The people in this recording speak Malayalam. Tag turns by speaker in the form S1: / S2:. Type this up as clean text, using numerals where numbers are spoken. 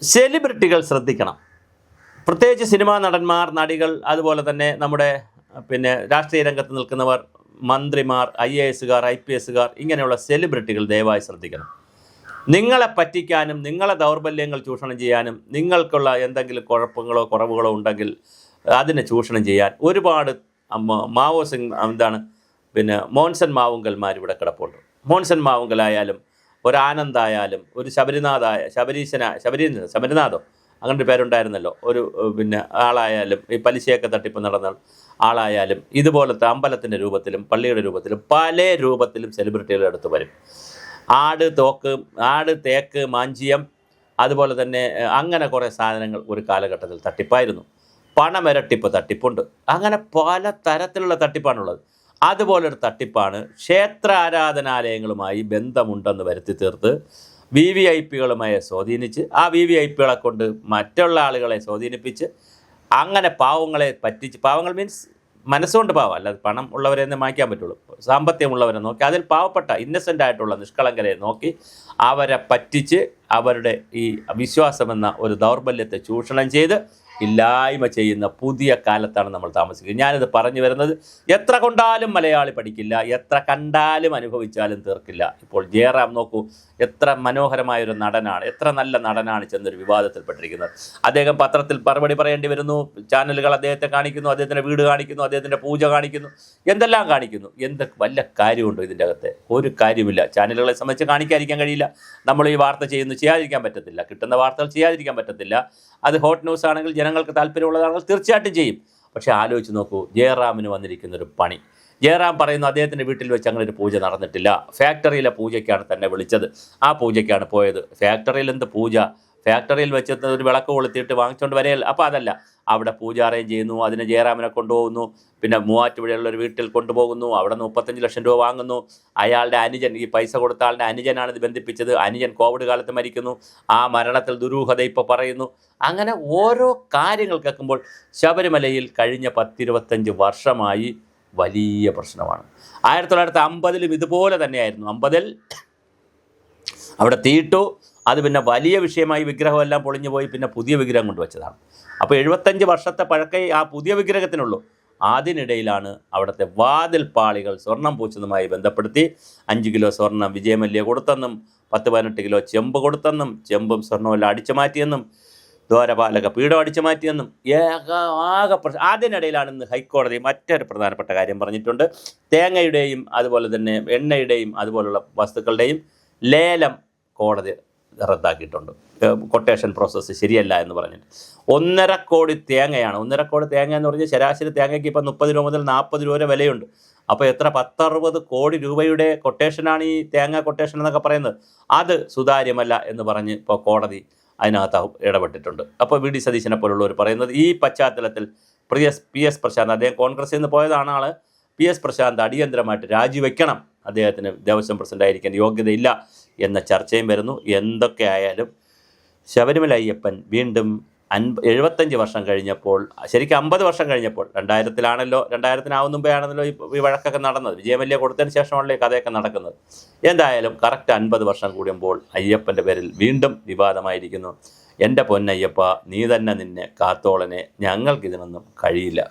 S1: സെലിബ്രിറ്റികൾ ശ്രദ്ധിക്കണം. പ്രത്യേകിച്ച് സിനിമാ നടന്മാർ, നടികൾ, അതുപോലെ തന്നെ നമ്മുടെ രാഷ്ട്രീയ രംഗത്ത് നിൽക്കുന്നവർ, മന്ത്രിമാർ, IASകാർ, IPSകാർ, ഇങ്ങനെയുള്ള സെലിബ്രിറ്റികൾ ദയവായി ശ്രദ്ധിക്കണം. നിങ്ങളെ പറ്റിക്കാനും നിങ്ങളെ ദൗർബല്യങ്ങൾ ചൂഷണം ചെയ്യാനും നിങ്ങൾക്കുള്ള എന്തെങ്കിലും കുഴപ്പങ്ങളോ കുറവുകളോ ഉണ്ടെങ്കിൽ അതിനെ ചൂഷണം ചെയ്യാൻ ഒരുപാട് മോൻസൺ മാവുങ്കൽമാർ ഇവിടെ കിടപ്പുണ്ട്. മോൻസൺ മാവുങ്കലായാലും ഒരു ആനന്ദായാലും ഒരു ശബരിനാഥോ അങ്ങനെ ഒരു പേരുണ്ടായിരുന്നല്ലോ, ഒരു ആളായാലും ഈ പലിശയൊക്കെ തട്ടിപ്പ് നടന്ന ആളായാലും ഇതുപോലത്തെ അമ്പലത്തിൻ്റെ രൂപത്തിലും പള്ളിയുടെ രൂപത്തിലും പല രൂപത്തിലും സെലിബ്രിറ്റികളുടെ അടുത്ത് വരും. ആട്, തേക്ക്, മാഞ്ചിയം, അതുപോലെ തന്നെ അങ്ങനെ കുറേ സാധനങ്ങൾ ഒരു കാലഘട്ടത്തിൽ തട്ടിപ്പായിരുന്നു. പണമിരട്ടിപ്പ് തട്ടിപ്പുണ്ട്. അങ്ങനെ പല തരത്തിലുള്ള തട്ടിപ്പാണുള്ളത്. അതുപോലൊരു തട്ടിപ്പാണ് ക്ഷേത്ര ആരാധനാലയങ്ങളുമായി ബന്ധമുണ്ടെന്ന് വരുത്തി തീർത്ത് VVIPകളുമായി സ്വാധീനിച്ച് ആ VVIPകളെ കൊണ്ട് മറ്റുള്ള ആളുകളെ സ്വാധീനിപ്പിച്ച് അങ്ങനെ പാവങ്ങളെ പറ്റിച്ച്, പാവങ്ങൾ മീൻസ് മനസ്സുകൊണ്ട് പാവം, അല്ലാതെ പണം ഉള്ളവരെന്നെ മായ്ക്കാൻ പറ്റുള്ളൂ, സാമ്പത്തികമുള്ളവരെ നോക്കി അതിൽ പാവപ്പെട്ട ഇന്നസെൻ്റ് ആയിട്ടുള്ള നിഷ്കളങ്കരെ നോക്കി അവരെ പറ്റിച്ച് അവരുടെ ഈ വിശ്വാസമെന്ന ഒരു ദൗർബല്യത്തെ ചൂഷണം ചെയ്ത് ഇല്ലായ്മ ചെയ്യുന്ന പുതിയ കാലത്താണ് നമ്മൾ താമസിക്കുന്നത്. ഞാനിത് പറഞ്ഞു വരുന്നത് എത്ര കൊണ്ടാലും മലയാളി പഠിക്കില്ല, എത്ര കണ്ടാലും അനുഭവിച്ചാലും തീർക്കില്ല. ഇപ്പോൾ ജയറാം നോക്കൂ, എത്ര മനോഹരമായൊരു നടനാണ്, എത്ര നല്ല നടനാണ് ചെന്നൊരു വിവാദത്തിൽപ്പെട്ടിരിക്കുന്നത്. അദ്ദേഹം പത്രത്തിൽ മറുപടി പറയേണ്ടി വരുന്നു, ചാനലുകൾ അദ്ദേഹത്തെ കാണിക്കുന്നു, അദ്ദേഹത്തിൻ്റെ വീട് കാണിക്കുന്നു, അദ്ദേഹത്തിൻ്റെ പൂജ കാണിക്കുന്നു, എന്തെല്ലാം കാണിക്കുന്നു. വല്ല കാര്യമുണ്ടോ ഇതിൻ്റെ അകത്ത്? ഒരു കാര്യമില്ല. ചാനലുകളെ സംബന്ധിച്ച് കാണിക്കാതിരിക്കാൻ കഴിയില്ല. നമ്മൾ ഈ വാർത്ത ചെയ്യാതിരിക്കാൻ പറ്റത്തില്ല, കിട്ടുന്ന വാർത്തകൾ ചെയ്യാതിരിക്കാൻ പറ്റത്തില്ല. അത് ഹോട്ട് ന്യൂസ് ആണെങ്കിൽ ജനങ്ങൾക്ക് താല്പര്യമുള്ളതാണെങ്കിൽ തീർച്ചയായിട്ടും ചെയ്യും. പക്ഷേ ആലോചിച്ച് നോക്കൂ, ജയറാമിന് വന്നിരിക്കുന്നൊരു പണി. ജയറാം പറയുന്നു അദ്ദേഹത്തിൻ്റെ വീട്ടിൽ വെച്ച് അങ്ങനെ ഒരു പൂജ നടന്നിട്ടില്ല, ഫാക്ടറിയിലെ പൂജയ്ക്കാണ് തന്നെ വിളിച്ചത്, ആ പൂജയ്ക്കാണ് പോയത്. ഫാക്ടറിയിൽ എന്ത് പൂജ? ഫാക്ടറിയിൽ വെച്ചത് ഒരു വിളക്ക് കൊളുത്തിയിട്ട് വാങ്ങിച്ചുകൊണ്ട് വരെയല്ല. അപ്പോൾ അതല്ല, അവിടെ പൂജ അറേഞ്ച് ചെയ്യുന്നു, അതിന് ജയറാമിനെ കൊണ്ടുപോകുന്നു, പിന്നെ മൂവാറ്റുപുഴയുള്ളൊരു വീട്ടിൽ കൊണ്ടുപോകുന്നു, അവിടെ നിന്ന് 35 ലക്ഷം രൂപ വാങ്ങുന്നു. അയാളുടെ അനുജൻ, ഈ പൈസ കൊടുത്ത ആളുടെ അനുജനാണ് ഇത് ബന്ധിപ്പിച്ചത്. അനുജൻ കോവിഡ് കാലത്ത് മരിക്കുന്നു, ആ മരണത്തിൽ ദുരൂഹത ഇപ്പോൾ പറയുന്നു. അങ്ങനെ ഓരോ കാര്യങ്ങൾ കേൾക്കുമ്പോൾ ശബരിമലയിൽ കഴിഞ്ഞ 10-25 വർഷമായി വലിയ പ്രശ്നമാണ്. 1950-ലും ഇതുപോലെ തന്നെയായിരുന്നു. 50-ൽ അവിടെ തീട്ടു, അത് പിന്നെ വലിയ വിഷയമായി വിഗ്രഹമെല്ലാം പൊളിഞ്ഞു പോയി, പിന്നെ പുതിയ വിഗ്രഹം കൊണ്ടുവച്ചതാണ്. അപ്പോൾ 75 വർഷത്തെ പഴക്കേ ആ പുതിയ വിഗ്രഹത്തിനുള്ളൂ. അതിനിടയിലാണ് അവിടുത്തെ വാതിൽപ്പാളികൾ സ്വർണം പൂച്ചതുമായി ബന്ധപ്പെടുത്തി 5 കിലോ സ്വർണം വിജയമല്യ കൊടുത്തെന്നും 10-18 കിലോ ചെമ്പ് കൊടുത്തെന്നും ചെമ്പും സ്വർണ്ണമെല്ലാം അടിച്ചു മാറ്റിയെന്നും ദ്വാരപാലക പീഠം അടിച്ചു മാറ്റിയെന്നും ആകെ അതിനിടയിലാണ് ഇന്ന് ഹൈക്കോടതി മറ്റൊരു പ്രധാനപ്പെട്ട കാര്യം പറഞ്ഞിട്ടുണ്ട്. തേങ്ങയുടെയും അതുപോലെ തന്നെ എണ്ണയുടെയും അതുപോലുള്ള വസ്തുക്കളുടെയും ലേലം കോടതി റദ്ദാക്കിയിട്ടുണ്ട്. കൊട്ടേഷൻ പ്രോസസ്സ് ശരിയല്ല എന്ന് പറഞ്ഞിട്ട് 1.5 കോടി തേങ്ങയാണ്. 1.5 കോടി തേങ്ങ എന്ന് പറഞ്ഞാൽ ശരാശരി തേങ്ങയ്ക്ക് ഇപ്പം 30 രൂപ മുതൽ 40 രൂപ വരെ വിലയുണ്ട്. അപ്പോൾ എത്ര 10-60 കോടി രൂപയുടെ കൊട്ടേഷനാണ് ഈ തേങ്ങ കൊട്ടേഷൻ എന്നൊക്കെ പറയുന്നത്. അത് സുതാര്യമല്ല എന്ന് പറഞ്ഞ് ഇപ്പോൾ കോടതി അതിനകത്ത് ഇടപെട്ടിട്ടുണ്ട്. അപ്പോൾ VD സതീശനെ പോലുള്ളവർ പറയുന്നത് ഈ പശ്ചാത്തലത്തിൽ PS പ്രശാന്ത്, അദ്ദേഹം കോൺഗ്രസിൽ നിന്ന് പോയതാണ് ആൾ, PS പ്രശാന്ത് അടിയന്തരമായിട്ട് രാജിവെക്കണം, അദ്ദേഹത്തിന് ദേവസ്വം പ്രസിഡൻ്റായിരിക്കാൻ യോഗ്യതയില്ല എന്ന ചർച്ചയും വരുന്നു. എന്തൊക്കെ ആയാലും ശബരിമല അയ്യപ്പൻ വീണ്ടും 75 വർഷം കഴിഞ്ഞപ്പോൾ, ശരിക്കും 50 വർഷം കഴിഞ്ഞപ്പോൾ, 2000-ലാണല്ലോ, 2000-നാവുന്ന മുമ്പെയാണല്ലോ ഈ വഴക്കൊക്കെ നടന്നത്. വിജയമല്യ കൊടുത്തതിന് ശേഷമാണല്ലോ ഈ കഥയൊക്കെ നടക്കുന്നത്. എന്തായാലും കറക്റ്റ് 50 വർഷം കൂടുമ്പോൾ അയ്യപ്പൻ്റെ പേരിൽ വീണ്ടും വിവാദമായിരിക്കുന്നു. എൻ്റെ പൊന്നയ്യപ്പ, നീ തന്നെ നിന്നെ കാത്തോളനെ, ഞങ്ങൾക്കിതിനൊന്നും കഴിയില്ല.